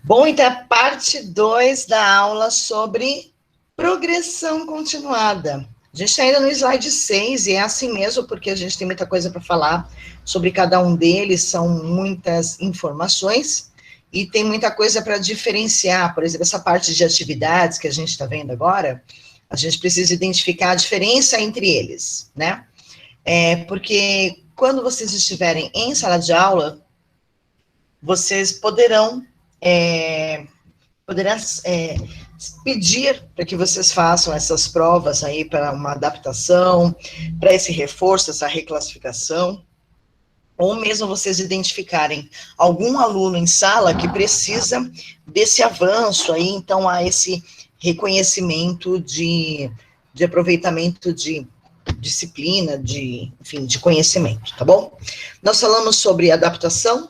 Bom, então é parte 2 da aula sobre progressão continuada. A gente está ainda no slide 6 e é assim mesmo, porque a gente tem muita coisa para falar sobre cada um deles, são muitas informações e tem muita coisa para diferenciar. Por exemplo, essa parte de atividades que a gente está vendo agora, a gente precisa identificar a diferença entre eles, né? Porque quando vocês estiverem em sala de aula, vocês poderão pedir para que vocês façam essas provas aí para uma adaptação, para esse reforço, essa reclassificação, ou mesmo vocês identificarem algum aluno em sala que precisa desse avanço aí, então há esse reconhecimento de aproveitamento de disciplina, enfim, de conhecimento, tá bom? Nós falamos sobre adaptação,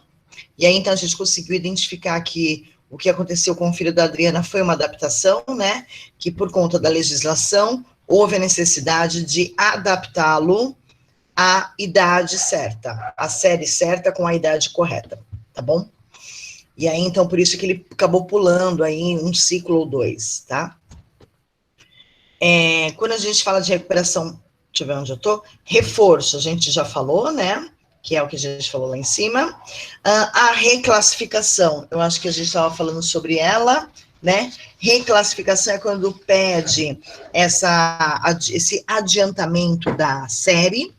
e aí então a gente conseguiu identificar que o que aconteceu com o filho da Adriana foi uma adaptação, né? Que por conta da legislação houve a necessidade de adaptá-lo à idade certa, à série certa com a idade correta, tá bom? E aí então por isso que ele acabou pulando aí um ciclo ou dois, tá? Quando a gente fala de recuperação, deixa eu ver onde eu tô, reforço, a gente já falou, né? Que é o que a gente falou lá em cima. A reclassificação, eu acho que a gente estava falando sobre ela, né? Reclassificação é quando pede esse adiantamento da série.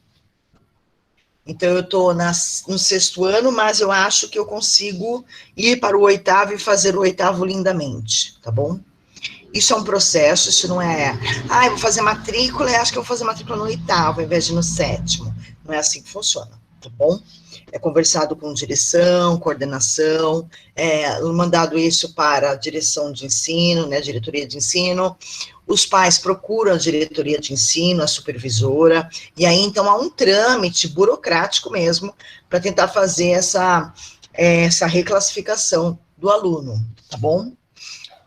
Então, eu estou no 6º ano, mas eu acho que eu consigo ir para o 8º e fazer o 8º lindamente, tá bom? Isso é um processo, isso não é, eu vou fazer matrícula e acho que eu vou fazer matrícula no 8º, ao invés de no 7º. Não é assim que funciona, tá bom? É conversado com direção, coordenação, mandado isso para a direção de ensino, né, diretoria de ensino. Os pais procuram a diretoria de ensino, a supervisora, e aí, então, há um trâmite burocrático mesmo para tentar fazer essa reclassificação do aluno, tá bom?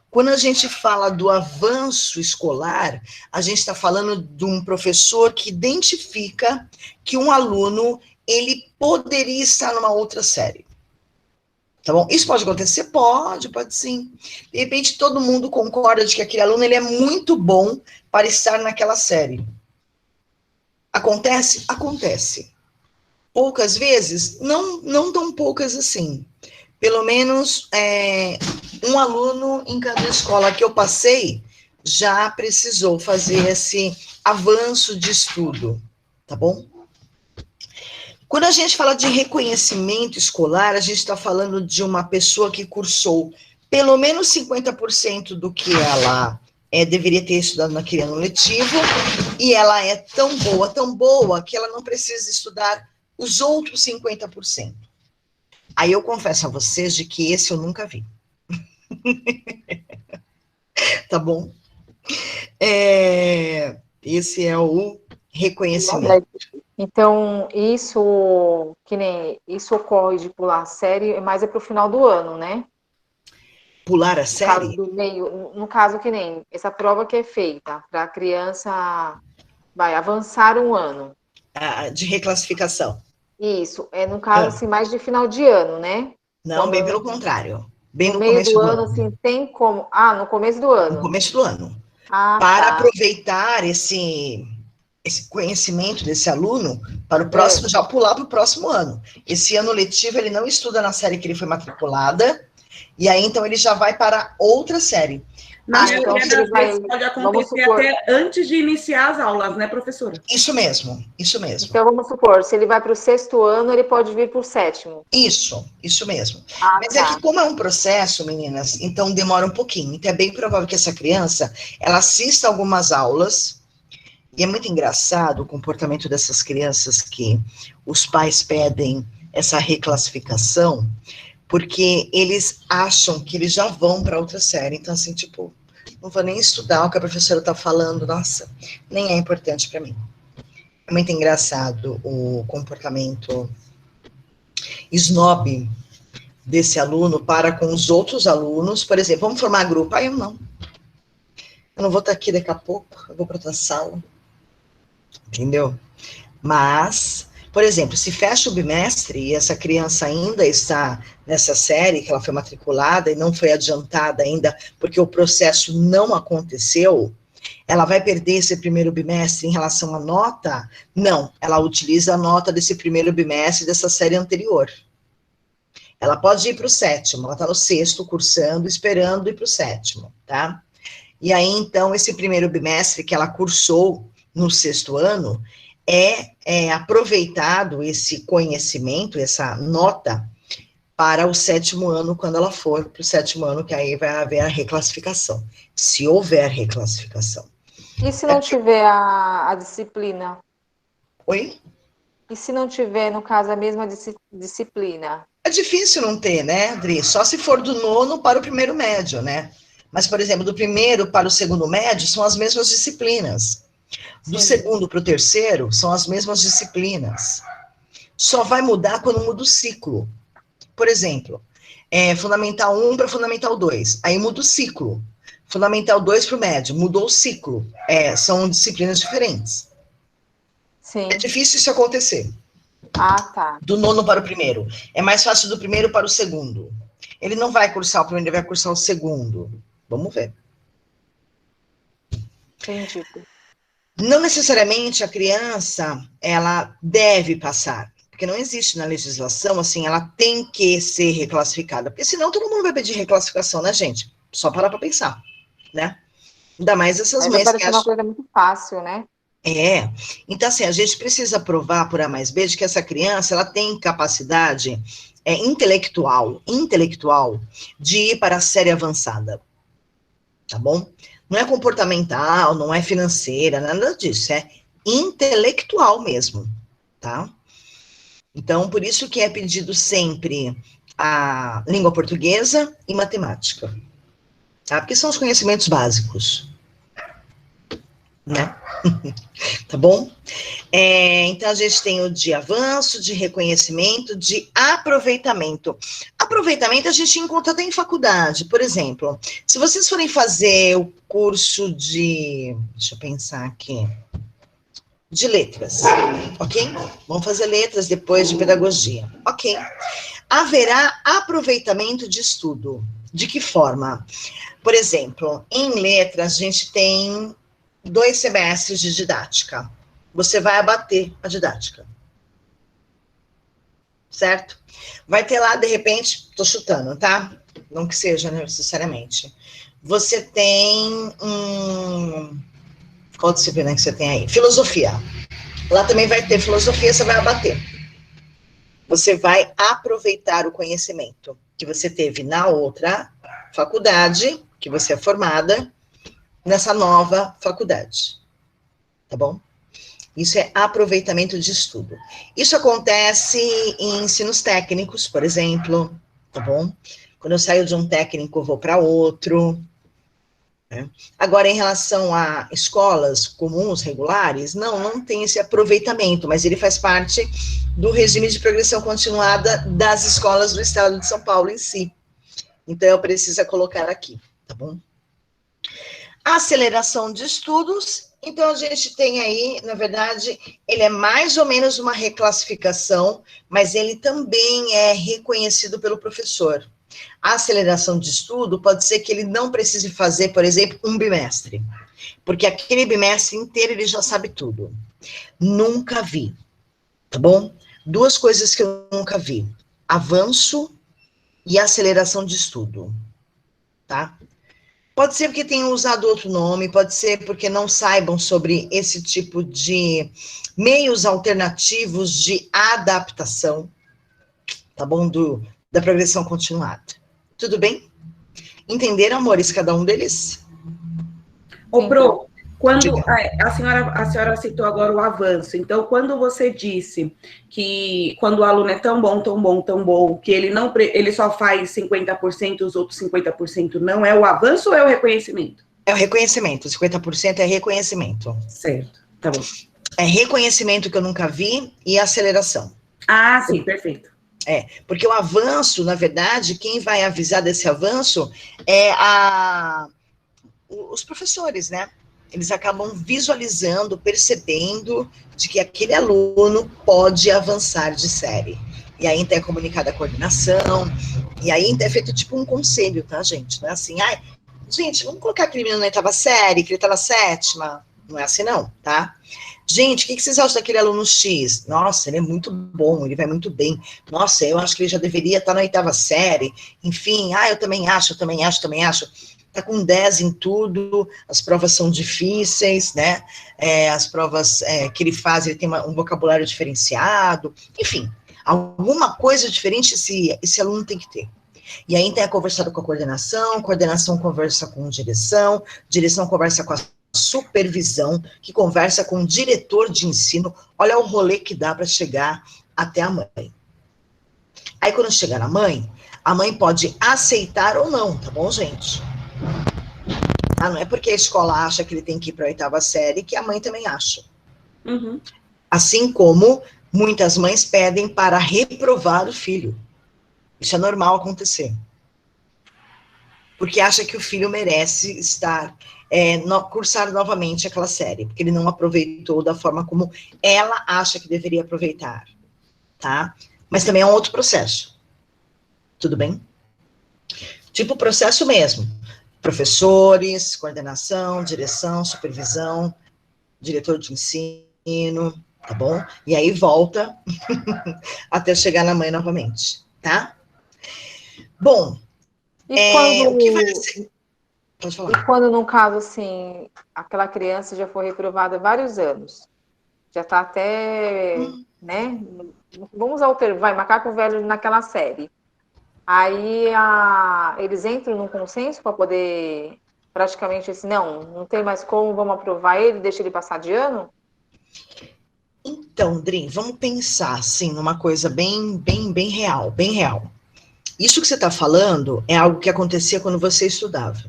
Quando a gente fala do avanço escolar, a gente está falando de um professor que identifica que um aluno, ele poderia estar numa outra série. Tá bom? Isso pode acontecer? Pode sim. De repente, todo mundo concorda de que aquele aluno ele é muito bom para estar naquela série. Acontece? Acontece. Poucas vezes? Não tão poucas assim. Pelo menos um aluno em cada escola que eu passei já precisou fazer esse avanço de estudo, tá bom? Quando a gente fala de reconhecimento escolar, a gente está falando de uma pessoa que cursou pelo menos 50% do que ela deveria ter estudado naquele ano letivo, e ela é tão boa, que ela não precisa estudar os outros 50%. Aí eu confesso a vocês de que esse eu nunca vi. Tá bom? Esse é o reconhecimento. Então, isso ocorre de pular a série, mas é para o final do ano, né? Pular a série? No caso, que nem essa prova que é feita para a criança vai avançar um ano. De reclassificação. Isso, no caso, assim, mais de final de ano, né? Não, bem pelo contrário. Bem no meio começo do ano, assim, tem como... no começo do ano. No começo do ano. Para aproveitar esse conhecimento desse aluno para o próximo, já pular para o próximo ano. Esse ano letivo, ele não estuda na série que ele foi matriculada, e aí, então, ele já vai para outra série. Na maioria das vezes pode acontecer até antes de iniciar as aulas, né, professora? Isso mesmo. Então, vamos supor, se ele vai para o 6º ano, ele pode vir para o 7º. Isso mesmo. Mas é que como é um processo, meninas, então demora um pouquinho. Então, é bem provável que essa criança, ela assista algumas aulas, e é muito engraçado o comportamento dessas crianças que os pais pedem essa reclassificação, porque eles acham que eles já vão para outra série. Então, assim, tipo, não vou nem estudar o que a professora está falando, nossa, nem é importante para mim. É muito engraçado o comportamento snob desse aluno para com os outros alunos. Por exemplo, vamos formar grupo. Eu não vou estar aqui daqui a pouco, eu vou para outra sala. Entendeu? Mas, Por exemplo, se fecha o bimestre e essa criança ainda está nessa série, que ela foi matriculada e não foi adiantada ainda, porque o processo não aconteceu, ela vai perder esse primeiro bimestre em relação à nota? Não, ela utiliza a nota desse primeiro bimestre dessa série anterior. Ela pode ir para o 7º, ela está no 6º, cursando, esperando ir para o 7º, tá? E aí, então, esse primeiro bimestre que ela cursou no 6º ano, é aproveitado esse conhecimento, essa nota, para o 7º ano, quando ela for para o 7º ano, que aí vai haver a reclassificação, se houver reclassificação. E se não tiver a disciplina? Oi? E se não tiver, no caso, a mesma disciplina? É difícil não ter, né, Adri? Só se for do 9º para o primeiro médio, né? Mas, por exemplo, do 1º para o 2º médio são as mesmas disciplinas. Do 2º para o 3º são as mesmas disciplinas. Só vai mudar quando muda o ciclo. Por exemplo, Fundamental 1 para Fundamental 2, aí muda o ciclo. Fundamental 2 para o médio, mudou o ciclo. São disciplinas diferentes. Sim. É difícil isso acontecer. Ah, tá. Do 9º para o 1º. É mais fácil do 1º para o 2º. Ele não vai cursar o 1º, ele vai cursar o 2º. Vamos ver. Entendi. Não necessariamente a criança, ela deve passar. Porque não existe na legislação, assim, ela tem que ser reclassificada. Porque senão todo mundo vai pedir reclassificação, né, gente? Só parar para pensar, né? Ainda mais essas mães que acham... uma coisa muito fácil, né? Então assim, a gente precisa provar por A mais B de que essa criança, ela tem capacidade intelectual de ir para a série avançada, tá bom? Não é comportamental, não é financeira, nada disso, é intelectual mesmo, tá? Então, por isso que é pedido sempre a língua portuguesa e matemática, tá? Porque são os conhecimentos básicos, né? Tá bom? Então, a gente tem o de avanço, de reconhecimento, de aproveitamento. Aproveitamento a gente encontra até em faculdade. Por exemplo, se vocês forem fazer o curso de... Deixa eu pensar aqui. De letras, ok? Vamos fazer letras depois de pedagogia, ok? Haverá aproveitamento de estudo. De que forma? Por exemplo, em letras, a gente tem 2 semestres de didática. Você vai abater a didática. Certo? Vai ter lá, de repente, tô chutando, tá? Não que seja necessariamente. Você tem Qual disciplina que você tem aí? Filosofia. Lá também vai ter filosofia, você vai abater. Você vai aproveitar o conhecimento que você teve na outra faculdade, que você é formada, nessa nova faculdade. Tá bom? Isso é aproveitamento de estudo. Isso acontece em ensinos técnicos, por exemplo, tá bom? Quando eu saio de um técnico, eu vou para outro. Né? Agora, em relação a escolas comuns, regulares, não tem esse aproveitamento, mas ele faz parte do regime de progressão continuada das escolas do estado de São Paulo em si. Então, eu preciso colocar aqui, tá bom? Aceleração de estudos, então a gente tem aí, na verdade, ele é mais ou menos uma reclassificação, mas ele também é reconhecido pelo professor. A aceleração de estudo pode ser que ele não precise fazer, por exemplo, um bimestre, porque aquele bimestre inteiro ele já sabe tudo. Nunca vi, tá bom? 2 coisas que eu nunca vi: avanço e aceleração de estudo, tá? Pode ser porque tenham usado outro nome, pode ser porque não saibam sobre esse tipo de meios alternativos de adaptação, tá bom? Da progressão continuada. Tudo bem? Entenderam, amores, cada um deles? Ô, Pro, quando a senhora citou agora o avanço, então, quando você disse que quando o aluno é tão bom, que ele só faz 50%, os outros 50% não, é o avanço ou é o reconhecimento? É o reconhecimento, 50% é reconhecimento. Certo, tá bom. É reconhecimento que eu nunca vi e aceleração. Ah, sim, perfeito. Porque o avanço, na verdade, quem vai avisar desse avanço é os professores, né? eles acabam visualizando, percebendo de que aquele aluno pode avançar de série. E aí então é comunicada a coordenação, e aí então é feito tipo um conselho, tá, gente? Não é assim, ai, gente, vamos colocar aquele menino na 8ª série, que ele tá na 7ª. Não é assim não, tá? Gente, o que vocês acham daquele aluno X? Nossa, ele é muito bom, ele vai muito bem. Nossa, eu acho que ele já deveria estar na 8ª série. Enfim, eu também acho. Tá com 10 em tudo, as provas são difíceis, né? As provas que ele faz, ele tem um vocabulário diferenciado. Enfim, alguma coisa diferente esse aluno tem que ter. E aí tem conversado com a coordenação conversa com direção conversa com a supervisão, que conversa com o diretor de ensino. Olha o rolê que dá para chegar até a mãe. Aí quando chegar a mãe pode aceitar ou não, tá bom, gente? Não é porque a escola acha que ele tem que ir para a 8ª série que a mãe também acha. Uhum. Assim como muitas mães pedem para reprovar o filho. Isso é normal acontecer. Porque acha que o filho merece cursar novamente aquela série, porque ele não aproveitou da forma como ela acha que deveria aproveitar, tá? Mas também é um outro processo. Tudo bem? Tipo processo mesmo. Professores, coordenação, direção, supervisão, diretor de ensino, tá bom? E aí volta até chegar na mãe novamente, tá? Bom, o que vai ser? Pode falar. E quando, no caso, assim, aquela criança já foi reprovada há vários anos, já está até, né? Vamos usar o termo, macaco velho naquela série. Aí eles entram num consenso para poder, praticamente, assim, não tem mais como, vamos aprovar ele, deixa ele passar de ano? Então, Dri, vamos pensar, assim, numa coisa bem real. Isso que você está falando é algo que acontecia quando você estudava,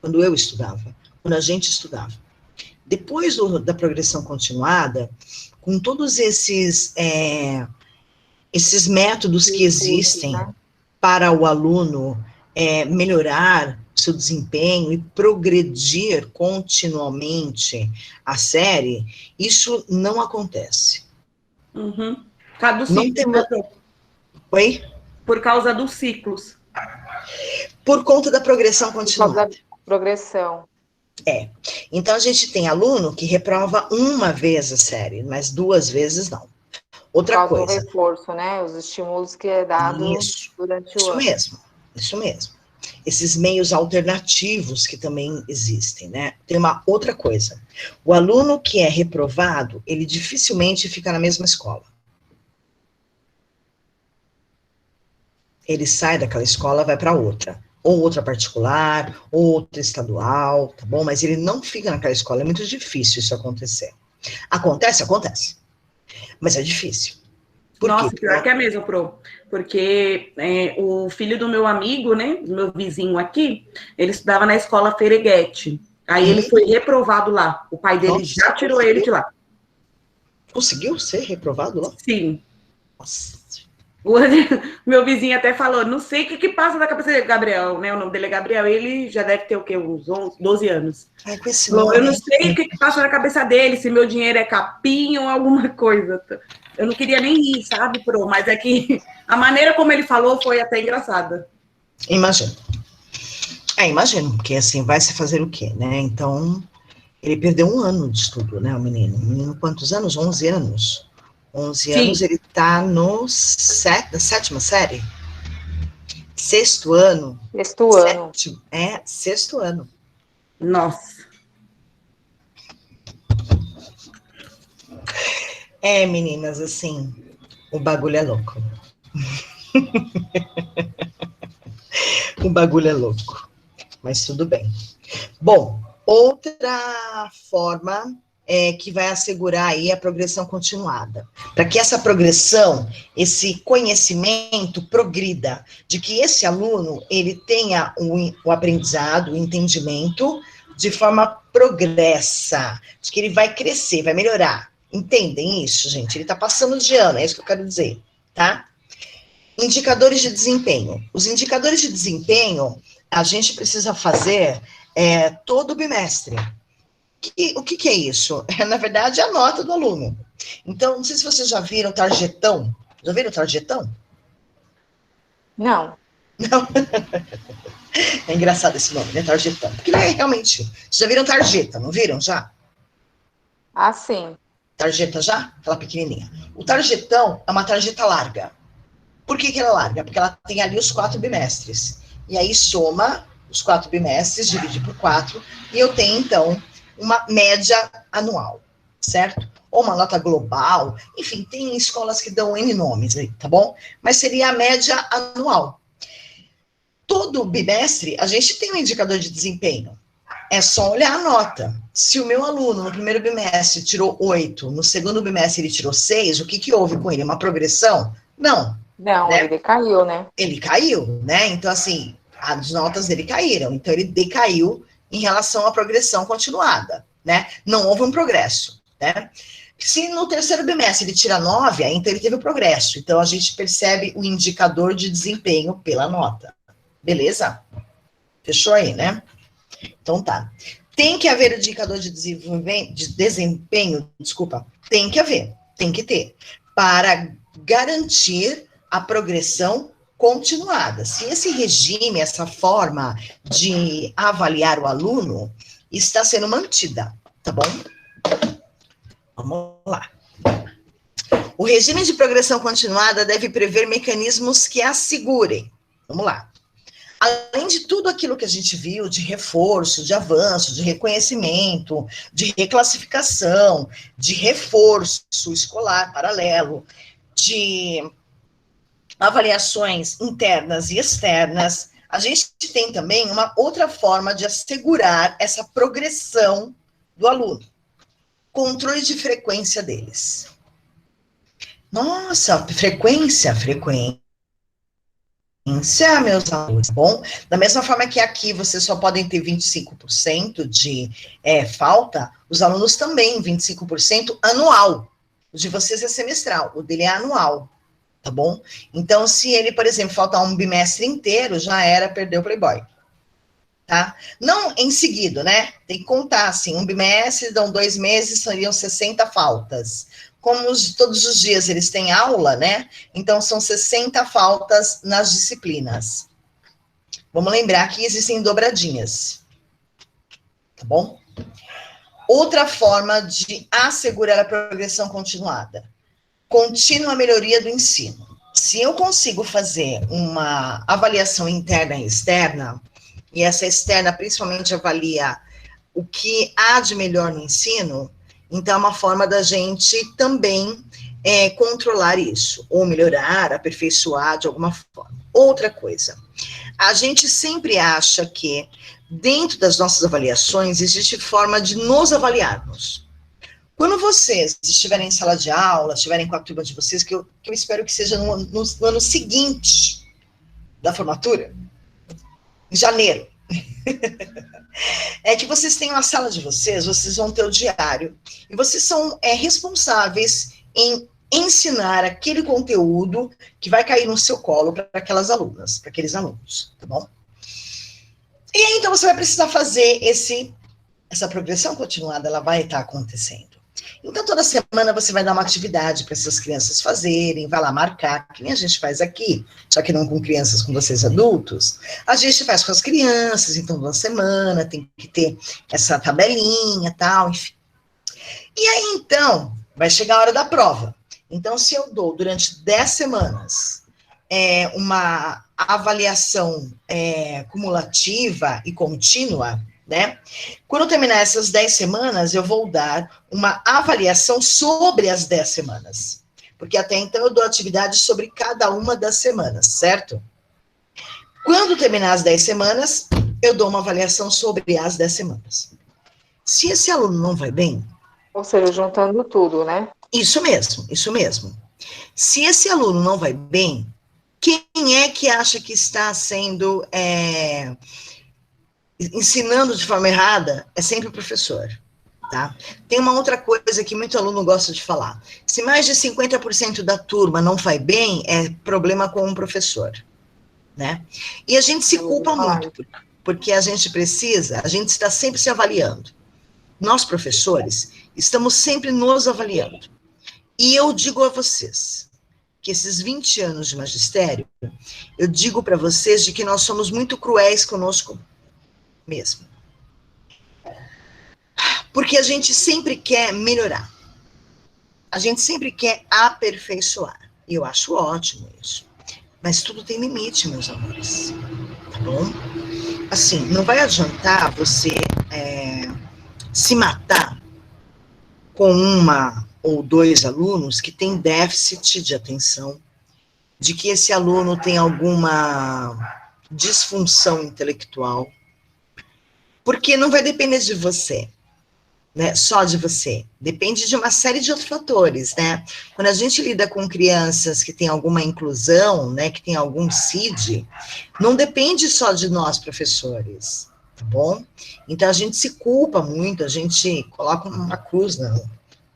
quando eu estudava, quando a gente estudava. Depois da progressão continuada, com todos esses métodos que existem, né, para o aluno melhorar seu desempenho e progredir continuamente a série, isso não acontece. Uhum. Cada não tem... Oi? Por causa dos ciclos. Por conta da progressão continuada. Por causa da progressão. Então, a gente tem aluno que reprova uma vez a série, mas 2 vezes não. Outra coisa. O reforço, né? Os estímulos que é dado durante o ano. Isso mesmo. Esses meios alternativos que também existem, né? Tem uma outra coisa. O aluno que é reprovado, ele dificilmente fica na mesma escola. Ele sai daquela escola, vai para outra. Ou outra particular, ou outra estadual, tá bom? Mas ele não fica naquela escola, é muito difícil isso acontecer. Acontece? Mas é difícil. Nossa, pior que é mesmo, Pro. Porque o filho do meu amigo, né, do meu vizinho aqui, ele estudava na escola Fereguete. Aí ele foi reprovado lá. O pai dele já tirou ele de lá. Conseguiu ser reprovado lá? Sim. Nossa. O meu vizinho até falou, não sei o que passa na cabeça dele, Gabriel, né? O nome dele é Gabriel, ele já deve ter o quê? Uns 11, 12 anos. Com esse falou, eu não sei o que passa na cabeça dele, se meu dinheiro é capim ou alguma coisa. Eu não queria nem ir, sabe, Pro? Mas é que a maneira como ele falou foi até engraçada. Imagino. Imagino, porque assim, vai se fazer o quê, né? Então, ele perdeu 1 ano de estudo, né, o menino? O menino, quantos anos? 11 anos. 11 anos, ele tá na 7ª série? 6º ano? 6º ano. 6º ano. Nossa. Meninas, assim, o bagulho é louco. O bagulho é louco. Mas tudo bem. Bom, outra forma que vai assegurar aí a progressão continuada. Para que essa progressão, esse conhecimento progrida, de que esse aluno, ele tenha o aprendizado, o entendimento, de forma progressa, de que ele vai crescer, vai melhorar. Entendem isso, gente? Ele está passando de ano, é isso que eu quero dizer, tá? Indicadores de desempenho. Os indicadores de desempenho, a gente precisa fazer todo bimestre. O que é isso? Na verdade, é a nota do aluno. Então, não sei se vocês já viram tarjetão. Já viram tarjetão? Não. Não. É engraçado esse nome, né? Tarjetão. Porque ele é realmente. Vocês já viram tarjeta, não viram já? Ah, sim. Tarjeta já? Aquela pequenininha. O tarjetão é uma tarjeta larga. Por que ela é larga? Porque ela tem ali os 4 bimestres. E aí soma os 4 bimestres, divide por 4, e eu tenho, então, uma média anual, certo? Ou uma nota global, enfim, tem escolas que dão N nomes aí, tá bom? Mas seria a média anual. Todo bimestre, a gente tem um indicador de desempenho. É só olhar a nota. Se o meu aluno no primeiro bimestre tirou 8, no segundo bimestre ele tirou 6, o que houve com ele? Uma progressão? Não. Não, Né? ele decaiu, né? Ele caiu, né? Então, assim, as notas dele caíram. Então, ele decaiu em relação à progressão continuada, né? Não houve um progresso, né? Se no terceiro bimestre ele tira 9, aí então ele teve o progresso. Então, a gente percebe o indicador de desempenho pela nota. Beleza? Fechou aí, né? Então, tá. Tem que haver o indicador de desempenho, desculpa, tem que haver, tem que ter, para garantir a progressão continuada. Se esse regime, essa forma de avaliar o aluno está sendo mantida, tá bom? Vamos lá. O regime de progressão continuada deve prever mecanismos que assegurem. Vamos lá. Além de tudo aquilo que a gente viu de reforço, de avanço, de reconhecimento, de reclassificação, de reforço escolar paralelo, de avaliações internas e externas, a gente tem também uma outra forma de assegurar essa progressão do aluno. Controle de frequência deles. Nossa, frequência, meus alunos, bom? Da mesma forma que aqui vocês só podem ter 25% de falta, os alunos também, 25% anual. O de vocês é semestral, o dele é anual, tá bom? Então, se ele, por exemplo, faltar um bimestre inteiro, já era, perdeu o Playboy, tá? Não em seguida, né? Tem que contar, assim, um bimestre, dão 2 meses, seriam 60 faltas. Como todos os dias eles têm aula, né? Então, são 60 faltas nas disciplinas. Vamos lembrar que existem dobradinhas. Tá bom? Outra forma de assegurar a progressão continuada. Contínua melhoria do ensino. Se eu consigo fazer uma avaliação interna e externa, e essa externa principalmente avalia o que há de melhor no ensino, então é uma forma da gente também controlar isso, ou melhorar, aperfeiçoar de alguma forma. Outra coisa, a gente sempre acha que dentro das nossas avaliações existe forma de nos avaliarmos. Quando vocês estiverem em sala de aula, estiverem com a turma de vocês, que eu espero que seja no ano seguinte da formatura, em janeiro, é que vocês tenham a sala de vocês vão ter o diário, e vocês são responsáveis em ensinar aquele conteúdo que vai cair no seu colo para aquelas alunas, para aqueles alunos, tá bom? E aí, então, você vai precisar fazer essa progressão continuada, ela vai estar acontecendo. Então, toda semana você vai dar uma atividade para essas crianças fazerem, vai lá marcar, que nem a gente faz aqui, só que não com crianças, com vocês adultos. A gente faz com as crianças, então, toda semana tem que ter essa tabelinha e tal, enfim. E aí, então, vai chegar a hora da prova. Então, se eu dou durante 10 semanas uma avaliação cumulativa e contínua, né? Quando eu terminar essas 10 semanas, eu vou dar uma avaliação sobre as 10 semanas. Porque até então eu dou atividade sobre cada uma das semanas, certo? Quando terminar as 10 semanas, eu dou uma avaliação sobre as 10 semanas. Se esse aluno não vai bem... Ou seja, juntando tudo, né? Isso mesmo, isso mesmo. Se esse aluno não vai bem, quem é que acha que está sendo... ensinando de forma errada, é sempre o professor, tá? Tem uma outra coisa que muito aluno gosta de falar. Se mais de 50% da turma não vai bem, é problema com o professor, né? E a gente se culpa muito, porque a gente está sempre se avaliando. nós professores, estamos sempre nos avaliando. E eu digo a vocês que esses 20 anos de magistério, eu digo para vocês de que nós somos muito cruéis conosco mesmo. Porque a gente sempre quer melhorar. A gente sempre quer aperfeiçoar. E eu acho ótimo isso. Mas tudo tem limite, meus amores. Tá bom? Assim, não vai adiantar você se matar com uma ou dois alunos que têm déficit de atenção, de que esse aluno tem alguma disfunção intelectual, porque não vai depender de você, né? Só de você. Depende de uma série de outros fatores, né? Quando a gente lida com crianças que têm alguma inclusão, né, que tem algum CID, não depende só de nós, professores, tá bom? Então, a gente se culpa muito, a gente coloca uma cruz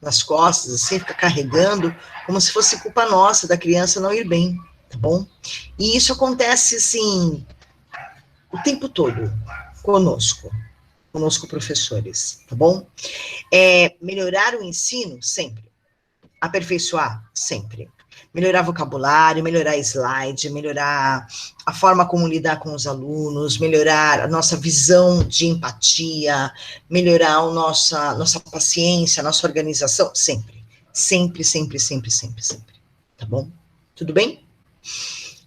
nas costas, assim, fica carregando, como se fosse culpa nossa da criança não ir bem, tá bom? E isso acontece, assim, o tempo todo, conosco professores, tá bom? Melhorar o ensino, sempre. Aperfeiçoar, sempre. Melhorar vocabulário, melhorar slide, melhorar a forma como lidar com os alunos, melhorar a nossa visão de empatia, melhorar a nossa paciência, a nossa organização, sempre. Sempre, sempre, sempre, sempre, sempre. Tá bom? Tudo bem?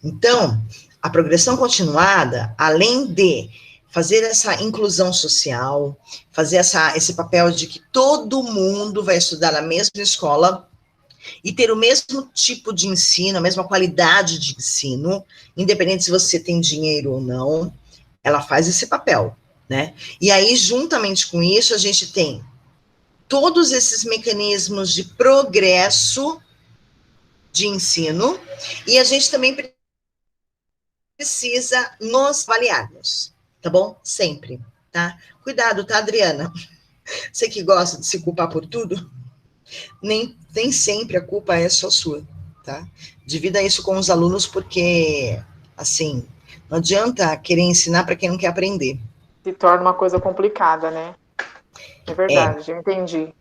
Então, a progressão continuada, além de fazer essa inclusão social, fazer esse papel de que todo mundo vai estudar na mesma escola e ter o mesmo tipo de ensino, a mesma qualidade de ensino, independente se você tem dinheiro ou não, ela faz esse papel, né? E aí, juntamente com isso, a gente tem todos esses mecanismos de progresso de ensino, e a gente também precisa nos avaliarmos, tá bom? Sempre, tá? Cuidado, tá, Adriana? Você que gosta de se culpar por tudo, nem sempre a culpa é só sua, tá? Divida isso com os alunos, porque, assim, não adianta querer ensinar para quem não quer aprender. Se torna uma coisa complicada, né? É verdade, eu entendi.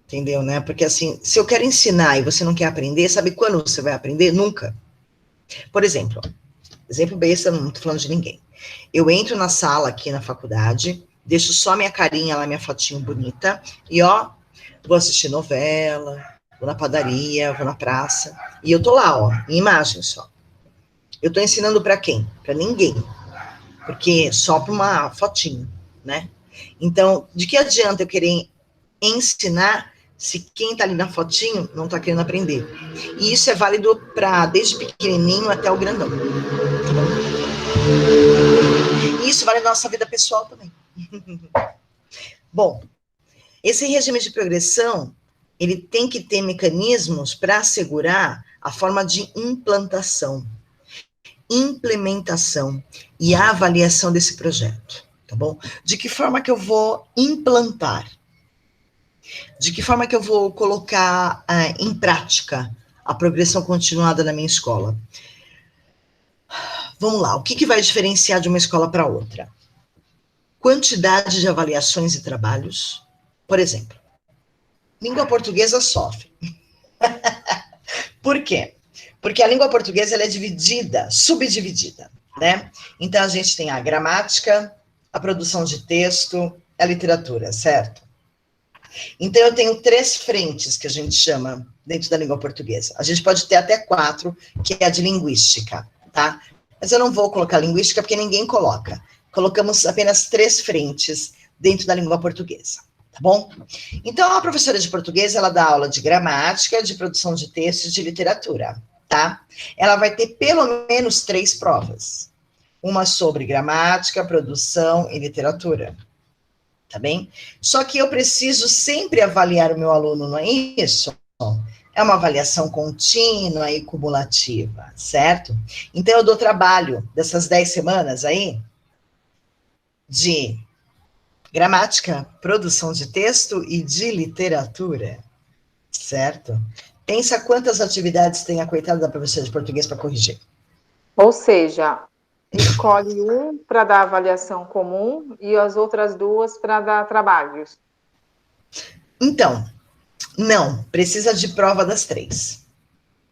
Entendeu, né? Porque, assim, se eu quero ensinar e você não quer aprender, sabe quando você vai aprender? Nunca. Por exemplo, exemplo besta, não tô falando de ninguém. Eu entro na sala aqui na faculdade, deixo só minha carinha lá, minha fotinho bonita, e ó, vou assistir novela, vou na padaria, vou na praça, e eu tô lá, ó, em imagem só. Eu tô ensinando para quem? Para ninguém. Porque só para uma fotinho, né? Então, de que adianta eu querer ensinar se quem tá ali na fotinho não tá querendo aprender? E isso é válido para desde pequenininho até o grandão. Tá bom? E isso vale na nossa vida pessoal também. Bom, esse regime de progressão, ele tem que ter mecanismos para assegurar a forma de implantação, implementação e a avaliação desse projeto, tá bom? De que forma que eu vou implantar? De que forma que eu vou colocar em prática a progressão continuada na minha escola? Vamos lá, o que vai diferenciar de uma escola para outra? Quantidade de avaliações e trabalhos. Por exemplo, língua portuguesa sofre. Por quê? Porque a língua portuguesa ela é dividida, subdividida, né? Então, a gente tem a gramática, a produção de texto, a literatura, certo? Então, eu tenho 3 frentes que a gente chama dentro da língua portuguesa. A gente pode ter até 4, que é a de linguística, tá? Mas eu não vou colocar linguística porque ninguém coloca. Colocamos apenas 3 frentes dentro da língua portuguesa, tá bom? Então, a professora de português, ela dá aula de gramática, de produção de textos, de literatura, tá? Ela vai ter pelo menos 3 provas. Uma sobre gramática, produção e literatura. Tá bem? Só que eu preciso sempre avaliar o meu aluno, não é isso? É uma avaliação contínua e cumulativa, certo? Então, eu dou trabalho dessas 10 semanas aí de gramática, produção de texto e de literatura, certo? Pensa quantas atividades tem a coitada da professora de português para corrigir. Ou seja, escolhe um para dar avaliação comum e as outras 2 para dar trabalhos. Então, não, precisa de prova das 3.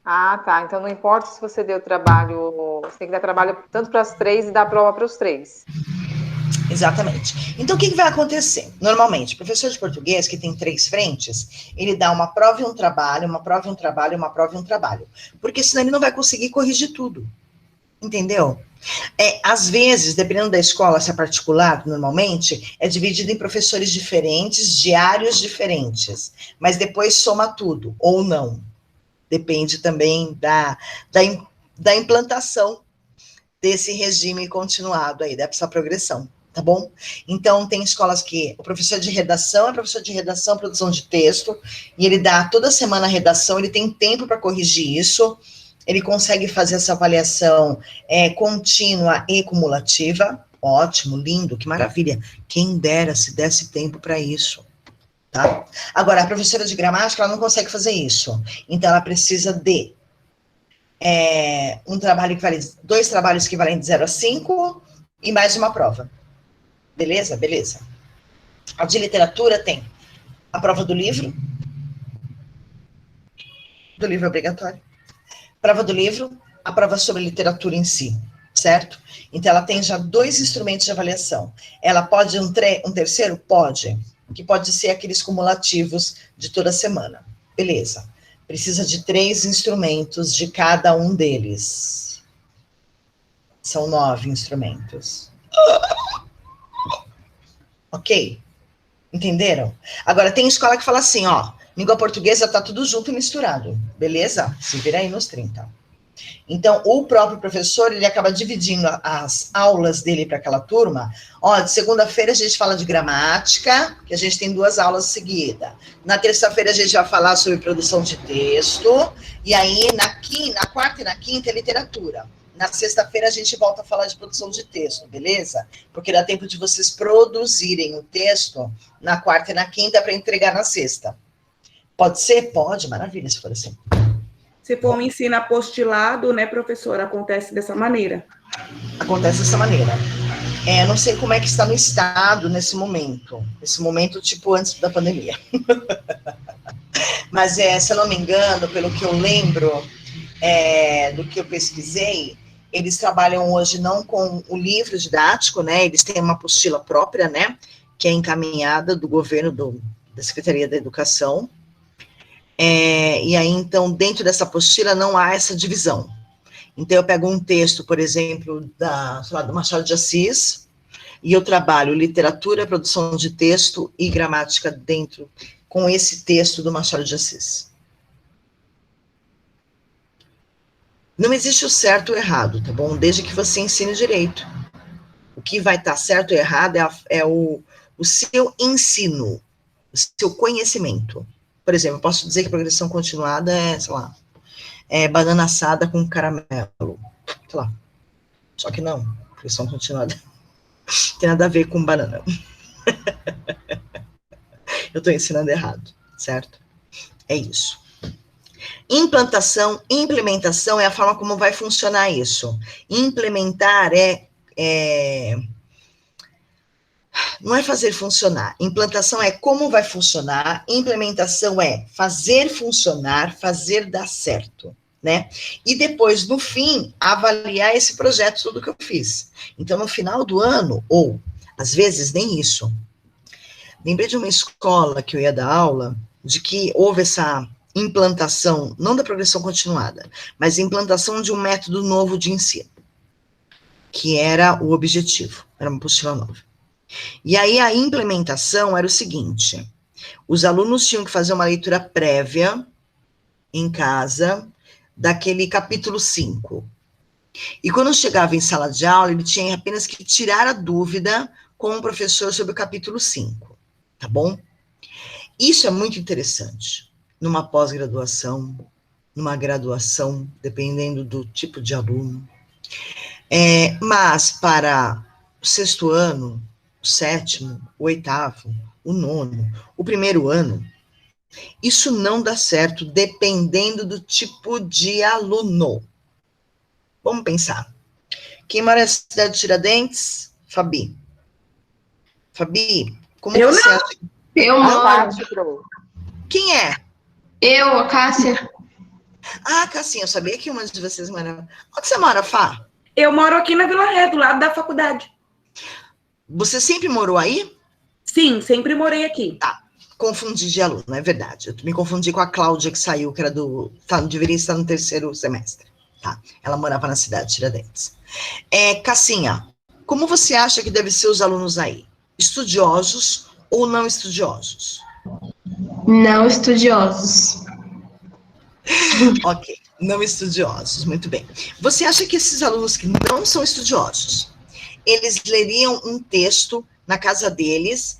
Ah, tá. Então não importa se você deu trabalho, você tem que dar trabalho tanto para as 3 e dar prova para os 3. Exatamente. Então, o que vai acontecer? Normalmente, o professor de português, que tem 3 frentes, ele dá uma prova e um trabalho, uma prova e um trabalho, uma prova e um trabalho. Porque senão ele não vai conseguir corrigir tudo. Entendeu? Às vezes, dependendo da escola, se é particular, normalmente, é dividido em professores diferentes, diários diferentes. Mas depois soma tudo, ou não. Depende também da implantação desse regime continuado aí, dessa progressão. Tá bom? Então, tem escolas que o professor de redação é professor de redação, produção de texto, e ele dá toda semana a redação, ele tem tempo para corrigir isso, ele consegue fazer essa avaliação contínua e cumulativa. Ótimo, lindo, que maravilha. Quem dera se desse tempo para isso. Tá? Agora, a professora de gramática, ela não consegue fazer isso. Então, ela precisa de um trabalho que vale, 2 trabalhos que valem de 0 a 5 e mais uma prova. Beleza? Beleza. A de literatura tem a prova do livro é obrigatório. Prova do livro, a prova sobre literatura em si, certo? Então, ela tem já 2 instrumentos de avaliação. Ela pode um terceiro? Pode. Que pode ser aqueles cumulativos de toda semana. Beleza. Precisa de 3 instrumentos de cada um deles. São 9 instrumentos. Ok? Entenderam? Agora, tem escola que fala assim, ó, língua portuguesa tá tudo junto e misturado. Beleza? Se vira aí nos 30. Então, o próprio professor, ele acaba dividindo as aulas dele para aquela turma. Ó, de segunda-feira a gente fala de gramática, que a gente tem 2 aulas seguidas. Na terça-feira a gente vai falar sobre produção de texto. E aí, na quarta e na quinta é literatura. Na sexta-feira a gente volta a falar de produção de texto, beleza? Porque dá tempo de vocês produzirem o texto na quarta e na quinta para entregar na sexta. Pode ser? Pode, maravilha, se for assim. Se for um ensino apostilado, né, professora, acontece dessa maneira. Acontece dessa maneira. Não sei como é que está no estado nesse momento. Nesse momento, tipo, antes da pandemia. Mas, se eu não me engano, pelo que eu lembro, do que eu pesquisei, eles trabalham hoje não com o livro didático, né? Eles têm uma apostila própria, né? Que é encaminhada do governo, da Secretaria da Educação. E aí, então, dentro dessa apostila não há essa divisão. Então, eu pego um texto, por exemplo, do Machado de Assis, e eu trabalho literatura, produção de texto e gramática dentro, com esse texto do Machado de Assis. Não existe o certo ou errado, tá bom? Desde que você ensine direito. O que vai estar certo ou errado é o seu ensino, o seu conhecimento. Por exemplo, eu posso dizer que progressão continuada sei lá, banana assada com caramelo. Sei lá. Só que não, progressão continuada tem nada a ver com banana. Eu estou ensinando errado, certo? É isso. Implantação, implementação é a forma como vai funcionar isso. Implementar não é fazer funcionar. Implantação é como vai funcionar. Implementação é fazer funcionar, fazer dar certo, né? E depois, no fim, avaliar esse projeto, tudo que eu fiz. Então, no final do ano, ou, às vezes, nem isso. Lembrei de uma escola que eu ia dar aula, de que houve essa implantação, não da progressão continuada, mas implantação de um método novo de ensino, que era o objetivo, era uma apostila nova. E aí a implementação era o seguinte, os alunos tinham que fazer uma leitura prévia em casa daquele capítulo 5. E quando chegava em sala de aula, ele tinha apenas que tirar a dúvida com o professor sobre o capítulo 5, tá bom? Isso é muito interessante, numa pós-graduação, numa graduação, dependendo do tipo de aluno. Mas para o 6º ano, o 7º, o 8º, o 9º, o 1º ano, isso não dá certo dependendo do tipo de aluno. Vamos pensar. Quem mora na cidade de Tiradentes? Fabi. Fabi, como Eu você não. acha? Eu A moro. parte, Pro. Quem é? Eu, a Cássia. Ah, Cassinha, eu sabia que uma de vocês morava. Onde você mora, Fá? Eu moro aqui na Vila Ré, do lado da faculdade. Você sempre morou aí? Sim, sempre morei aqui. Confundi de aluno, é verdade. Eu me confundi com a Cláudia que saiu, que era deveria estar no terceiro semestre. Tá? Ela morava na cidade de Tiradentes. Cassinha, como você acha que devem ser os alunos aí? Estudiosos ou não estudiosos? Não estudiosos. Ok, não estudiosos, muito bem. Você acha que esses alunos que não são estudiosos, eles leriam um texto na casa deles,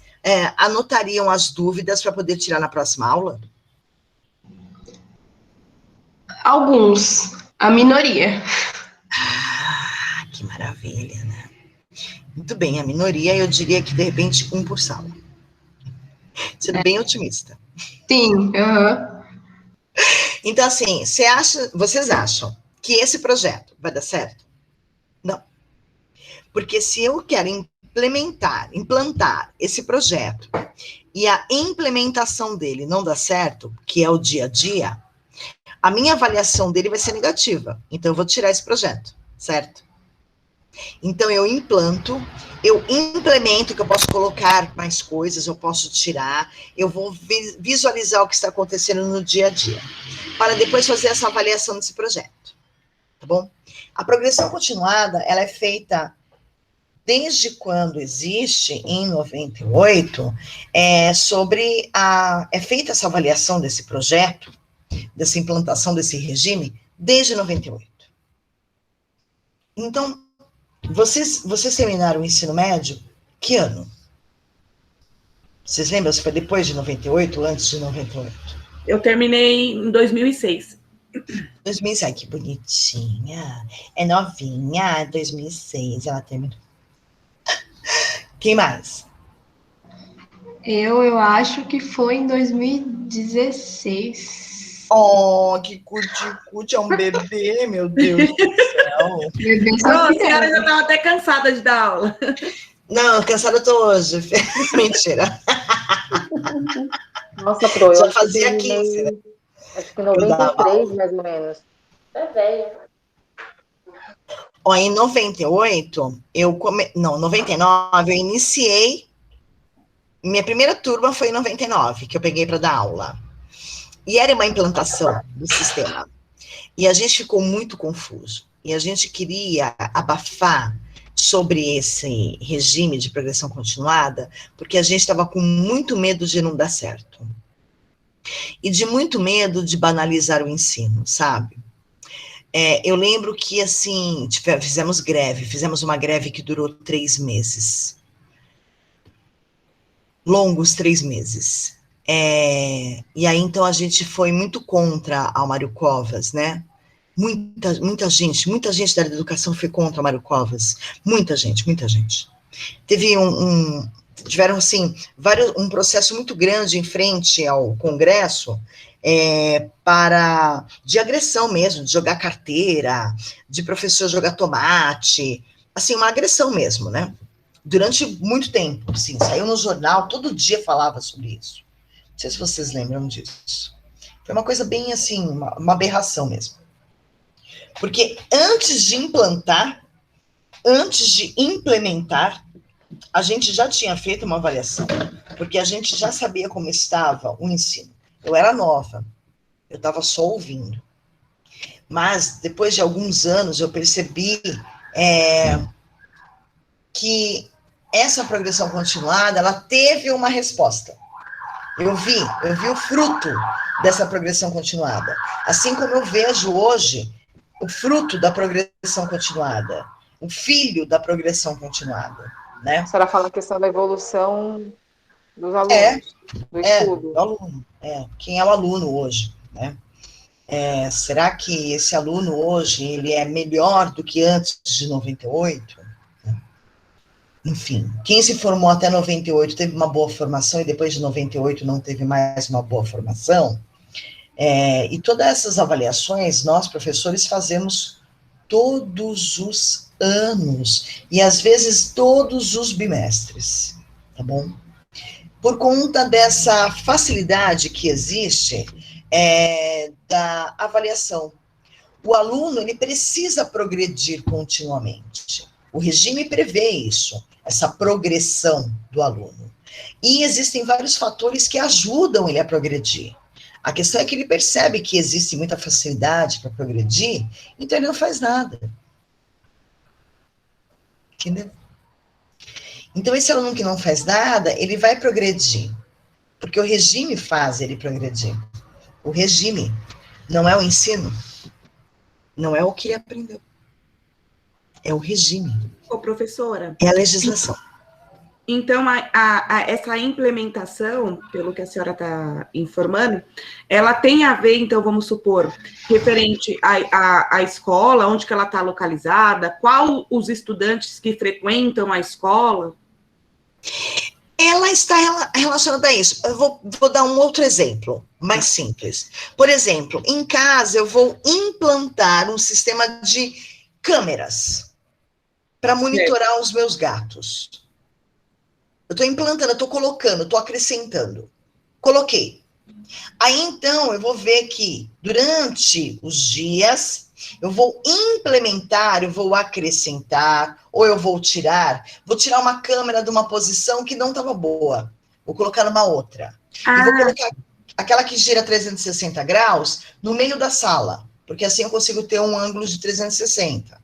anotariam as dúvidas para poder tirar na próxima aula? Alguns. A minoria. Ah, que maravilha, né? Muito bem, a minoria, eu diria que de repente um por sala. Sendo bem otimista. Sim, aham. Então, assim, vocês acham que esse projeto vai dar certo? Não. Porque se eu quero implantar esse projeto e a implementação dele não dá certo, que é o dia a dia, a minha avaliação dele vai ser negativa. Então, eu vou tirar esse projeto, certo? Então, eu implemento, que eu posso colocar mais coisas, eu posso tirar, eu vou visualizar o que está acontecendo no dia a dia, para depois fazer essa avaliação desse projeto, tá bom? A progressão continuada, ela é feita desde quando existe, em 98, é feita essa avaliação desse projeto, dessa implantação desse regime, desde 98. Então, vocês terminaram o ensino médio, que ano? Vocês lembram se foi depois de 98, antes de 98? Eu terminei em 2006. 2006, ai, que bonitinha. É novinha, 2006, ela terminou. Quem mais? Eu acho que foi em 2016. Oh, que cuti-cuti, é um bebê, meu Deus do céu. Bebê Não, só a que senhora é. já estava até cansada de dar aula. Não, cansada eu tô hoje. Mentira. Nossa, Pro, eu Já acho que fazia eu 15, né? acho que 93, mais ou menos. É velha. Ó, em 98, 99, eu iniciei. Minha primeira turma foi em 99, que eu peguei para dar aula. E era uma implantação do sistema. E a gente ficou muito confuso. E a gente queria abafar sobre esse regime de progressão continuada, porque a gente estava com muito medo de não dar certo. E de muito medo de banalizar o ensino, sabe? Eu lembro que, assim, fizemos uma greve que durou 3 meses. Longos 3 meses. E aí, então, a gente foi muito contra a Mário Covas, né? Muita gente da área da educação foi contra a Mário Covas. Muita gente. Tiveram, assim, um processo muito grande em frente ao Congresso, de agressão mesmo, de jogar carteira, de professor jogar tomate, assim, uma agressão mesmo, né? Durante muito tempo, assim, saiu no jornal, todo dia falava sobre isso. Não sei se vocês lembram disso. Foi uma coisa bem, assim, uma aberração mesmo. Porque antes de implementar, a gente já tinha feito uma avaliação, porque a gente já sabia como estava o ensino. Eu era nova, eu estava só ouvindo. Mas, depois de alguns anos, eu percebi que essa progressão continuada, ela teve uma resposta. Eu vi o fruto dessa progressão continuada. Assim como eu vejo hoje o fruto da progressão continuada, o filho da progressão continuada, né? A senhora fala a questão da evolução dos alunos, do estudo. Do aluno. Quem é o aluno hoje, né? Será que esse aluno hoje, ele é melhor do que antes de 98? Enfim, quem se formou até 98 teve uma boa formação e depois de 98 não teve mais uma boa formação. E todas essas avaliações, nós, professores, fazemos todos os anos, e às vezes todos os bimestres, tá bom? por conta dessa facilidade que existe da avaliação. O aluno, ele precisa progredir continuamente. O regime prevê isso, essa progressão do aluno. E existem vários fatores que ajudam ele a progredir. A questão é que ele percebe que existe muita facilidade para progredir, então ele não faz nada. Entendeu? Então, esse aluno que não faz nada, ele vai progredir. Porque o regime faz ele progredir. O regime não é o ensino. Não é o que ele aprendeu. É o regime. Ô, professora. É a legislação. Então, essa implementação, pelo que a senhora está informando, ela tem a ver, então, vamos supor, referente à escola, onde que ela está localizada, qual os estudantes que frequentam a escola? Ela está relacionada a isso. Eu vou dar um outro exemplo, mais simples. Por exemplo, em casa eu vou implantar um sistema de câmeras para monitorar os meus gatos. Eu estou implantando, eu estou colocando, estou acrescentando. Coloquei. Aí, então, eu vou ver que durante os dias, eu vou implementar, eu vou acrescentar, ou eu vou tirar uma câmera de uma posição que não estava boa. Vou colocar numa outra. E vou colocar aquela que gira 360 graus no meio da sala, porque assim eu consigo ter um ângulo de 360.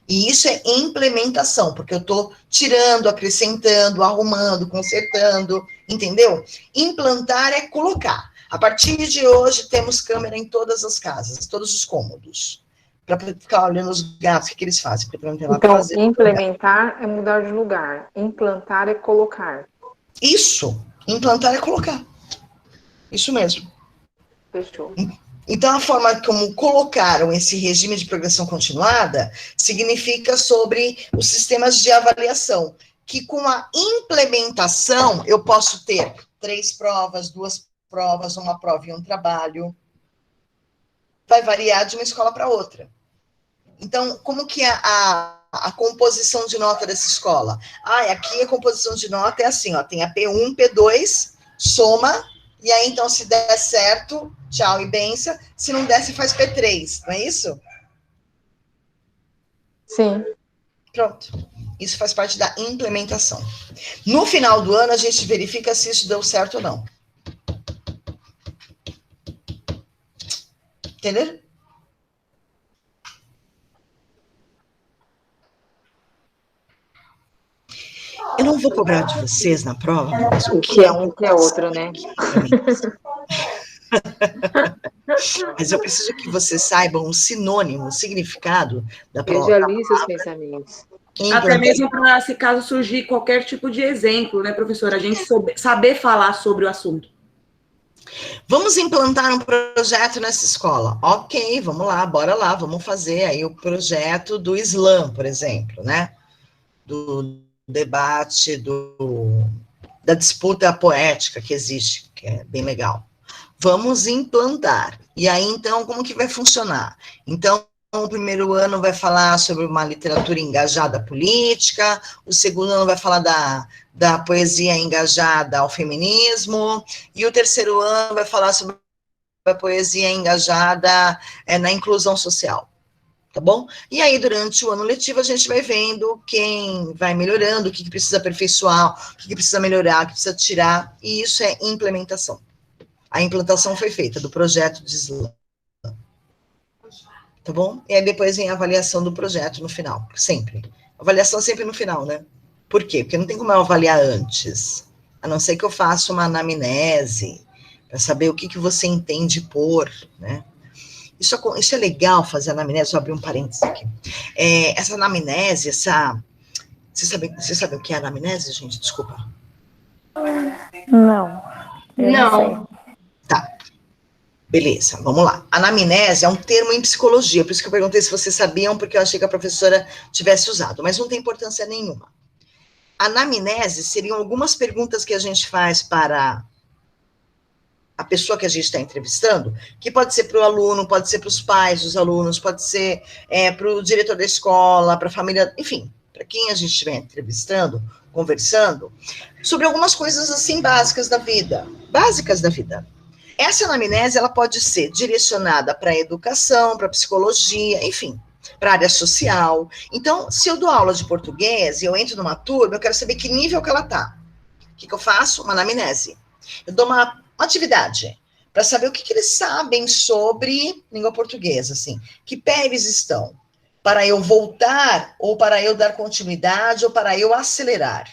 E isso é implementação, porque eu estou tirando, acrescentando, arrumando, consertando, entendeu? Implantar é colocar. A partir de hoje, temos câmera em todas as casas, todos os cômodos, para ficar olhando os gatos, o que eles fazem. Então, implementar é mudar de lugar, implantar é colocar. Isso, implantar é colocar. Isso mesmo. Fechou. Então, a forma como colocaram esse regime de progressão continuada significa sobre os sistemas de avaliação, que com a implementação eu posso ter 3 provas, 2 provas, uma prova e um trabalho. Vai variar de uma escola para outra. Então, como que é a composição de nota dessa escola? Aqui a composição de nota é assim, ó, tem a P1, P2, soma, e aí, então, se der certo, tchau e benção. Se não der, você faz P3, não é isso? Sim. Pronto. Isso faz parte da implementação. No final do ano, a gente verifica se isso deu certo ou não. Entendeu? Eu não vou cobrar de vocês na prova, mas o que é um que é outro, né? Mas eu preciso que vocês saibam o sinônimo, o significado da prova. Eu já li seus pensamentos. Até mesmo para, se caso surgir qualquer tipo de exemplo, né, professora? A gente saber falar sobre o assunto. Vamos implantar um projeto nessa escola. Ok, vamos lá, bora lá, vamos fazer aí o projeto do Islã, por exemplo, né? Do debate, da disputa poética que existe, que é bem legal. Vamos implantar. E aí, então, como que vai funcionar? Então, o primeiro ano vai falar sobre uma literatura engajada política, o segundo ano vai falar da poesia engajada ao feminismo, e o terceiro ano vai falar sobre a poesia engajada na inclusão social, tá bom? E aí, durante o ano letivo, a gente vai vendo quem vai melhorando, o que precisa aperfeiçoar, o que precisa melhorar, o que precisa tirar, e isso é implementação. A implantação foi feita do projeto de Islã. Tá bom? E aí depois vem a avaliação do projeto no final, sempre. Avaliação sempre no final, né? Por quê? Porque não tem como eu avaliar antes, a não ser que eu faça uma anamnese, para saber o que você entende por, né? Isso é legal fazer anamnese, vou abrir um parênteses aqui. Essa anamnese, Você sabe o que é anamnese, gente? Desculpa. Não. Não. Tá. Beleza, vamos lá. Anamnese é um termo em psicologia, por isso que eu perguntei se vocês sabiam, porque eu achei que a professora tivesse usado, mas não tem importância nenhuma. Anamnese seriam algumas perguntas que a gente faz para a pessoa que a gente está entrevistando, que pode ser para o aluno, pode ser para os pais dos alunos, pode ser para o diretor da escola, para a família, enfim, para quem a gente estiver entrevistando, conversando, sobre algumas coisas assim básicas da vida. Essa anamnese, ela pode ser direcionada para a educação, para a psicologia, enfim, para a área social. Então, se eu dou aula de português e eu entro numa turma, eu quero saber que nível que ela está. O que eu faço? Uma anamnese. Eu dou uma atividade para saber o que eles sabem sobre língua portuguesa, assim. Que pé eles estão? Para eu voltar, ou para eu dar continuidade, ou para eu acelerar.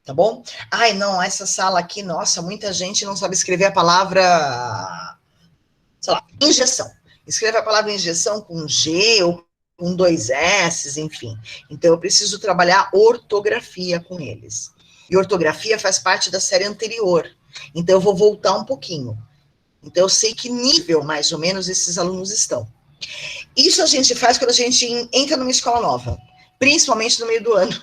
Tá bom? Ai, não, essa sala aqui, nossa, muita gente não sabe escrever a palavra, sei lá, injeção. Escreve a palavra injeção com G ou com 2 S, enfim. Então, eu preciso trabalhar ortografia com eles. E ortografia faz parte da série anterior. Então, eu vou voltar um pouquinho. Então, eu sei que nível, mais ou menos, esses alunos estão. Isso a gente faz quando a gente entra numa escola nova, principalmente no meio do ano.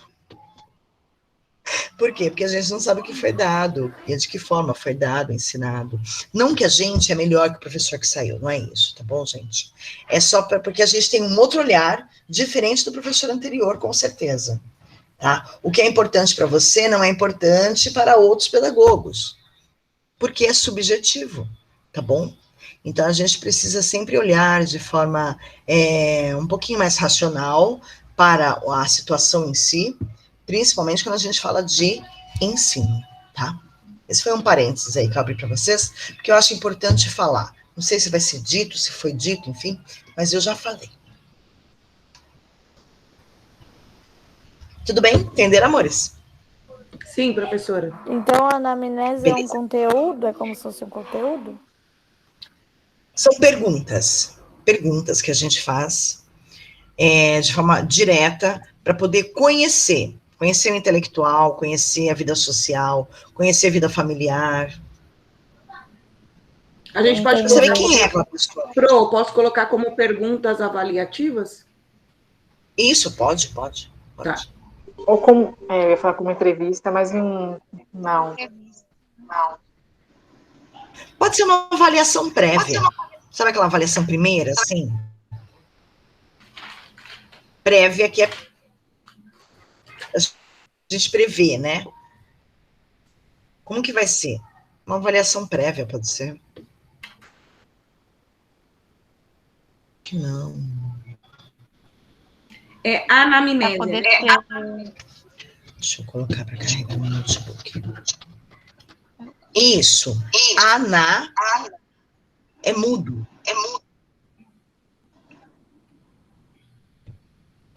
Por quê? Porque a gente não sabe o que foi dado, e de que forma foi dado, ensinado. Não que a gente é melhor que o professor que saiu, não é isso, tá bom, gente? É só porque a gente tem um outro olhar diferente do professor anterior, com certeza. Tá? O que é importante para você não é importante para outros pedagogos, porque é subjetivo, tá bom? Então, a gente precisa sempre olhar de forma um pouquinho mais racional para a situação em si, principalmente quando a gente fala de ensino, tá? Esse foi um parênteses aí que eu abri para vocês, porque eu acho importante falar. Não sei se vai ser dito, se foi dito, enfim, mas eu já falei. Tudo bem? Entenderam, amores? Sim, professora. Então, a anamnese Beleza. é um conteúdo? É como se fosse um conteúdo? São perguntas que a gente faz de forma direta para poder conhecer o intelectual, conhecer a vida social, conhecer a vida familiar. A gente pode Saber colocar... quem é aquela pessoa. Pro, posso colocar como perguntas avaliativas? Isso, pode. Tá. Ou como, eu ia falar como entrevista, mas não. Pode ser uma avaliação prévia. Sabe aquela avaliação primeira, assim? Prévia, que é a gente prevê, né? Como que vai ser? Uma avaliação prévia, pode ser? Que não. É anamnese. Deixa eu colocar para carregar meu notebook. Isso. Ana é mudo.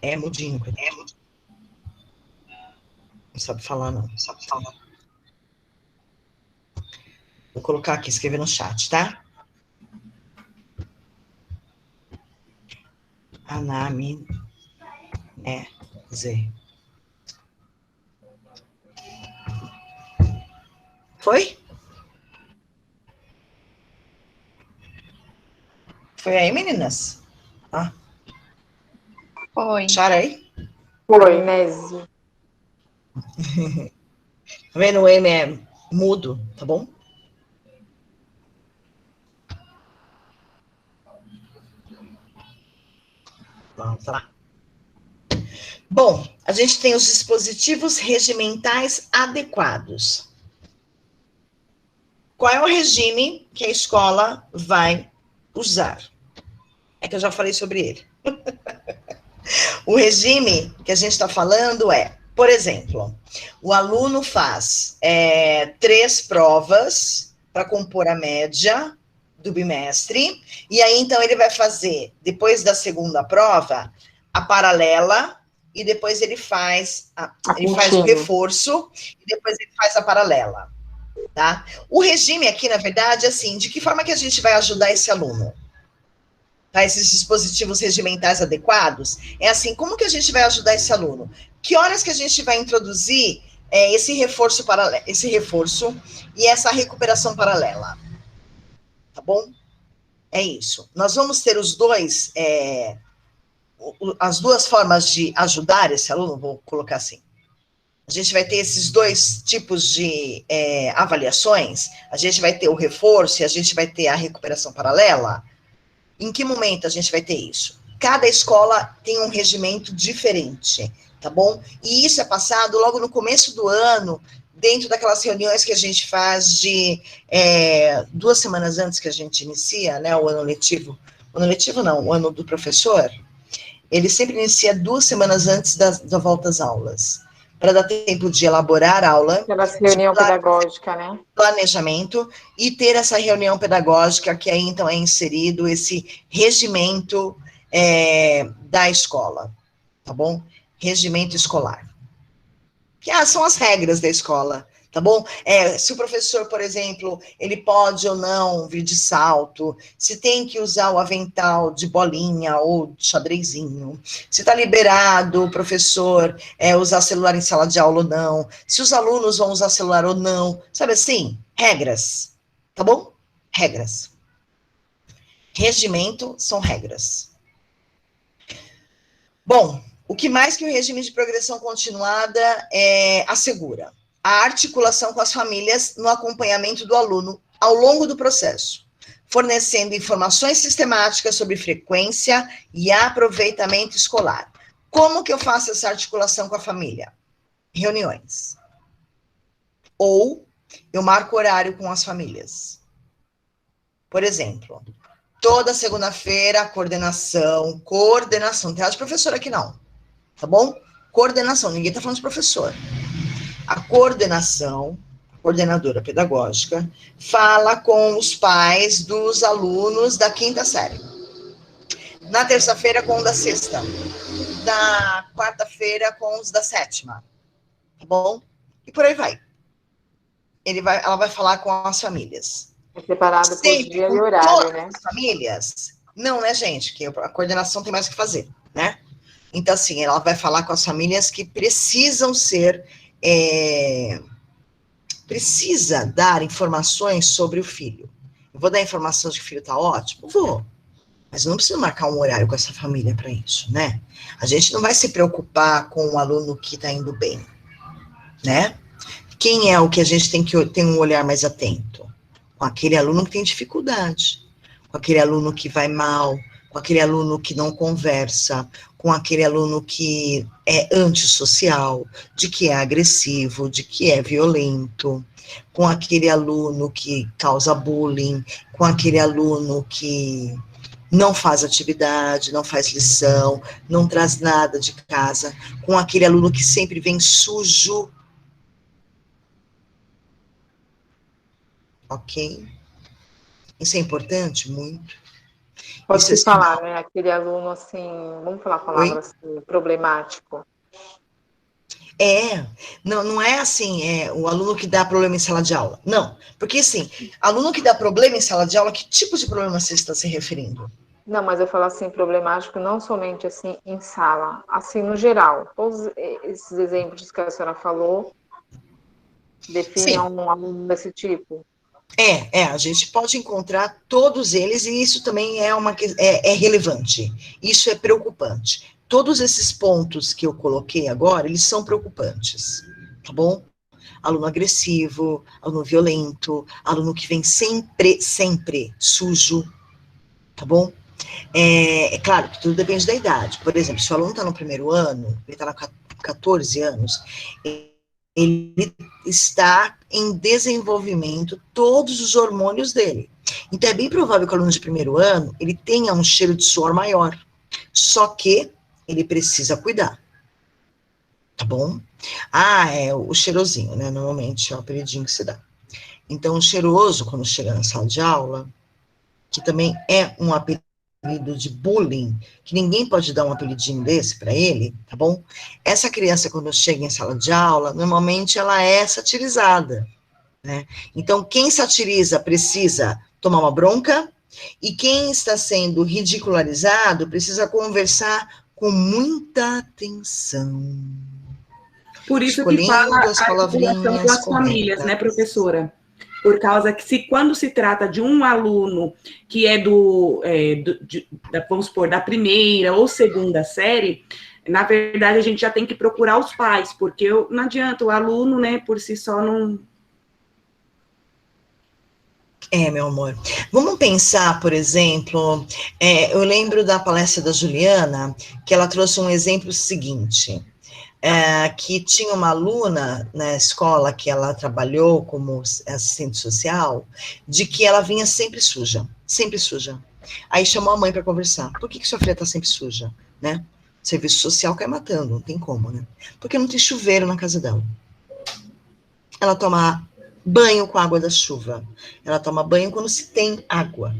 É mudinho. Não sabe falar, não. Vou colocar aqui, escrever no chat, tá? Anamnese. Foi? Foi aí, meninas? Ah. Foi. Acharam aí? Foi, Nésio. Tá vendo? O M é mudo, tá bom? Vamos lá. Bom, a gente tem os dispositivos regimentais adequados. Qual é o regime que a escola vai usar? É que eu já falei sobre ele. O regime que a gente está falando por exemplo, o aluno faz 3 provas para compor a média do bimestre, e aí, então, ele vai fazer, depois da segunda prova, a paralela, e depois ele faz o reforço, e depois ele faz a paralela, tá? O regime aqui, na verdade, é assim, de que forma que a gente vai ajudar esse aluno? Tá, esses dispositivos regimentais adequados, é assim, como que a gente vai ajudar esse aluno? Que horas que a gente vai introduzir esse reforço e essa recuperação paralela? Tá bom? É isso. Nós vamos ter as duas formas de ajudar esse aluno, vou colocar assim. A gente vai ter esses 2 tipos de avaliações, a gente vai ter o reforço e a gente vai ter a recuperação paralela. Em que momento a gente vai ter isso? Cada escola tem um regimento diferente, tá bom? E isso é passado logo no começo do ano, dentro daquelas reuniões que a gente faz de 2 semanas antes que a gente inicia, né, o ano letivo. O ano letivo não, o ano do professor. Ele sempre inicia 2 semanas antes da volta às aulas, para dar tempo de elaborar a aula, Aquela reunião pedagógica, né? planejamento, e ter essa reunião pedagógica, que aí, então, é inserido esse regimento da escola, tá bom? Regimento escolar. Que são as regras da escola, tá bom? Se o professor, por exemplo, ele pode ou não vir de salto, se tem que usar o avental de bolinha ou de xadrezinho, se está liberado o professor usar celular em sala de aula ou não, se os alunos vão usar celular ou não, sabe assim? Regras, tá bom? Regras. Regimento são regras. Bom, o que mais que o regime de progressão continuada assegura? A articulação com as famílias no acompanhamento do aluno ao longo do processo, fornecendo informações sistemáticas sobre frequência e aproveitamento escolar. Como que eu faço essa articulação com a família? Reuniões. Ou eu marco horário com as famílias. Por exemplo, toda segunda-feira, coordenação, não tem nada de professor aqui não, tá bom? Coordenação, ninguém tá falando de professor. A coordenação, coordenadora pedagógica, fala com os pais dos alunos da 5ª série. Na terça-feira, com os da 6ª. Na quarta-feira, com os da 7ª. Tá bom? E por aí vai. Ela vai falar com as famílias. É separado por Sempre, dia com e horário, todas né? as famílias? Não, né, gente? Que a coordenação tem mais o que fazer, né? Então, assim, ela vai falar com as famílias que precisam ser... precisa dar informações sobre o filho. Eu vou dar informação de que o filho está ótimo? Vou. Mas eu não preciso marcar um horário com essa família para isso, né? A gente não vai se preocupar com o aluno que está indo bem, né? Quem é o que a gente tem que ter um olhar mais atento? Com aquele aluno que tem dificuldade, com aquele aluno que vai mal, com aquele aluno que não conversa, com aquele aluno que é antissocial, de que é agressivo, de que é violento, com aquele aluno que causa bullying, com aquele aluno que não faz atividade, não faz lição, não traz nada de casa, com aquele aluno que sempre vem sujo. Ok? Isso é importante? Muito. Pode-se Isso falar, né? Aquele aluno, assim, vamos falar a palavra assim, problemático. Não é assim, o aluno que dá problema em sala de aula. Não, porque assim, aluno que dá problema em sala de aula, que tipo de problema você está se referindo? Não, mas eu falo assim, problemático não somente assim em sala, assim no geral. Todos esses exemplos que a senhora falou definem um aluno desse tipo. A gente pode encontrar todos eles, e isso também é relevante. Isso é preocupante. Todos esses pontos que eu coloquei agora, eles são preocupantes, tá bom? Aluno agressivo, aluno violento, aluno que vem sempre sujo, tá bom? É claro que tudo depende da idade. Por exemplo, se o aluno está no primeiro ano, ele está com 14 anos, ele está em desenvolvimento todos os hormônios dele. Então, é bem provável que o aluno de primeiro ano, ele tenha um cheiro de suor maior. Só que ele precisa cuidar. Tá bom? É o cheirosinho, né? Normalmente é o apelidinho que se dá. Então, o cheiroso, quando chega na sala de aula, que também é um apelido de bullying, que ninguém pode dar um apelidinho desse para ele, tá bom? Essa criança, quando chega em sala de aula, normalmente ela é satirizada, né? Então, quem satiriza precisa tomar uma bronca, e quem está sendo ridicularizado precisa conversar com muita atenção. Por isso que fala as a articulação com as famílias, né, professora? Por causa que quando se trata de um aluno que é vamos supor, da primeira ou segunda série, na verdade a gente já tem que procurar os pais, porque não adianta o aluno, né, por si só não... Meu amor. Vamos pensar, por exemplo, eu lembro da palestra da Juliana, que ela trouxe um exemplo seguinte, que tinha uma aluna na escola que ela trabalhou como assistente social, de que ela vinha sempre suja, sempre suja. Aí chamou a mãe para conversar. Por que sua filha está sempre suja, né? Serviço social cai matando, não tem como, né? Porque não tem chuveiro na casa dela. Ela toma banho com a água da chuva. Ela toma banho quando se tem água.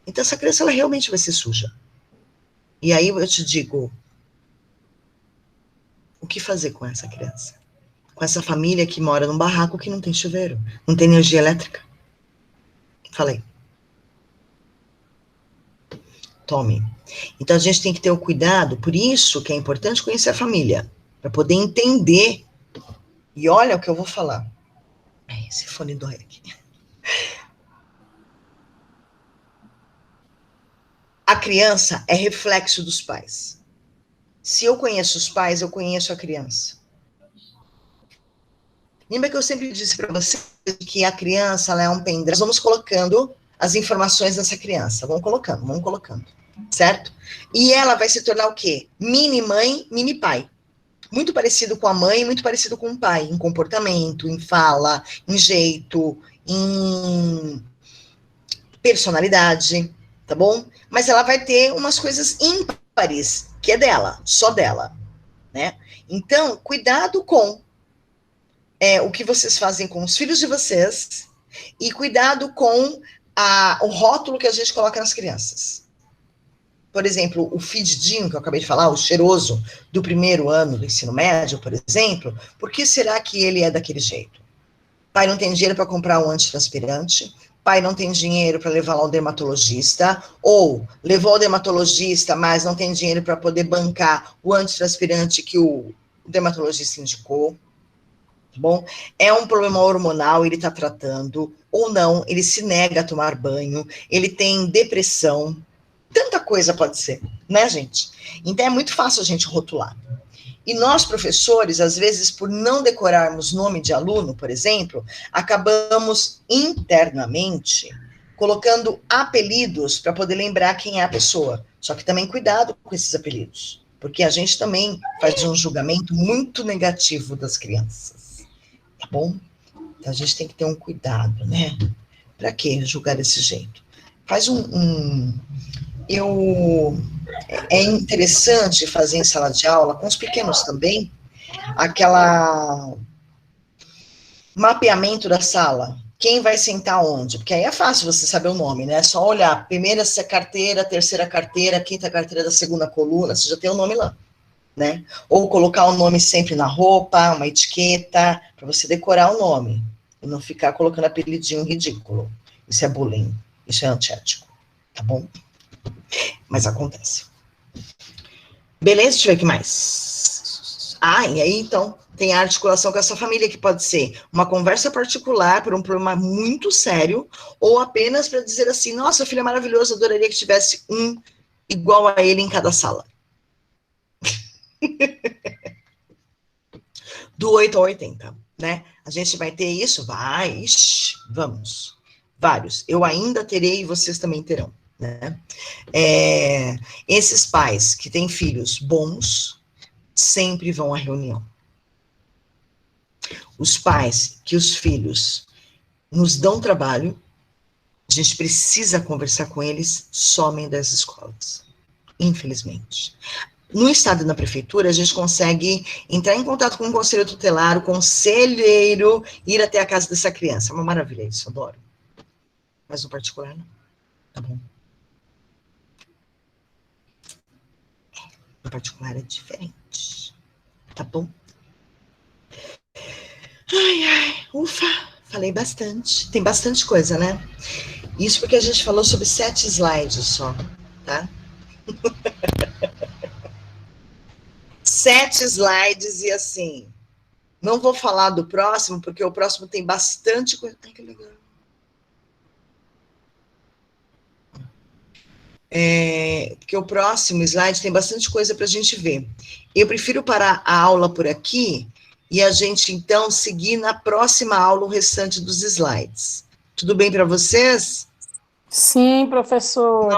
Então, essa criança, ela realmente vai ser suja. E aí eu te digo, o que fazer com essa criança? Com essa família que mora num barraco que não tem chuveiro, não tem energia elétrica? Falei. Tome. Então, a gente tem que ter o cuidado, por isso que é importante conhecer a família, para poder entender. E olha o que eu vou falar. Esse fone dói aqui. A criança é reflexo dos pais. Se eu conheço os pais, eu conheço a criança. Lembra que eu sempre disse para você que a criança, ela é um pendrive. Nós vamos colocando as informações nessa criança. Vamos colocando. Certo? E ela vai se tornar o quê? Mini mãe, mini pai. Muito parecido com a mãe, muito parecido com o pai. Em comportamento, em fala, em jeito, em personalidade, tá bom? Mas ela vai ter umas coisas ímpares, que é dela, só dela, né? Então, cuidado com o que vocês fazem com os filhos de vocês e cuidado com o rótulo que a gente coloca nas crianças. Por exemplo, o fedidinho, que eu acabei de falar, o cheiroso do primeiro ano do ensino médio, por exemplo, por que será que ele é daquele jeito? Pai não tem dinheiro para comprar um antitranspirante, pai não tem dinheiro para levar lá ao dermatologista, ou levou ao dermatologista, mas não tem dinheiro para poder bancar o antitranspirante que o dermatologista indicou, tá bom? É um problema hormonal, ele está tratando, ou não, ele se nega a tomar banho, ele tem depressão, tanta coisa pode ser, né, gente? Então é muito fácil a gente rotular. E nós, professores, às vezes, por não decorarmos nome de aluno, por exemplo, acabamos internamente colocando apelidos para poder lembrar quem é a pessoa. Só que também cuidado com esses apelidos, porque a gente também faz um julgamento muito negativo das crianças, tá bom? Então a gente tem que ter um cuidado, né? Para que julgar desse jeito? Faz é interessante fazer em sala de aula, com os pequenos também, aquela mapeamento da sala. Quem vai sentar onde? Porque aí é fácil você saber o nome, né? É só olhar, primeira carteira, terceira carteira, quinta carteira da segunda coluna, você já tem o nome lá, né? Ou colocar o nome sempre na roupa, uma etiqueta, para você decorar o nome, e não ficar colocando apelidinho ridículo. Isso é bullying, isso é antiético, tá bom? Mas acontece. Beleza? Deixa eu ver o que mais. E aí, então, tem a articulação com essa família, que pode ser uma conversa particular por um problema muito sério, ou apenas para dizer assim, nossa, filho é maravilhoso, adoraria que tivesse um igual a ele em cada sala. Do 8 ao 80, né? A gente vai ter isso? Vai, vamos. Vários. Eu ainda terei e vocês também terão. Né? Esses pais que têm filhos bons sempre vão à reunião. Os pais que os filhos nos dão trabalho, a gente precisa conversar com eles, somem das escolas, infelizmente. No estado e na prefeitura, a gente consegue entrar em contato com o conselho tutelar, o conselheiro, ir até a casa dessa criança. É uma maravilha isso, adoro. Mas no particular, não. Tá bom? No particular é diferente, tá bom? Ufa, falei bastante. Tem bastante coisa, né? Isso porque a gente falou sobre 7 slides só, tá? 7 slides e assim, não vou falar do próximo, porque o próximo tem bastante coisa. Ai, que legal. Porque o próximo slide tem bastante coisa para a gente ver. Eu prefiro parar a aula por aqui e a gente, então, seguir na próxima aula o restante dos slides. Tudo bem para vocês? Sim, professora.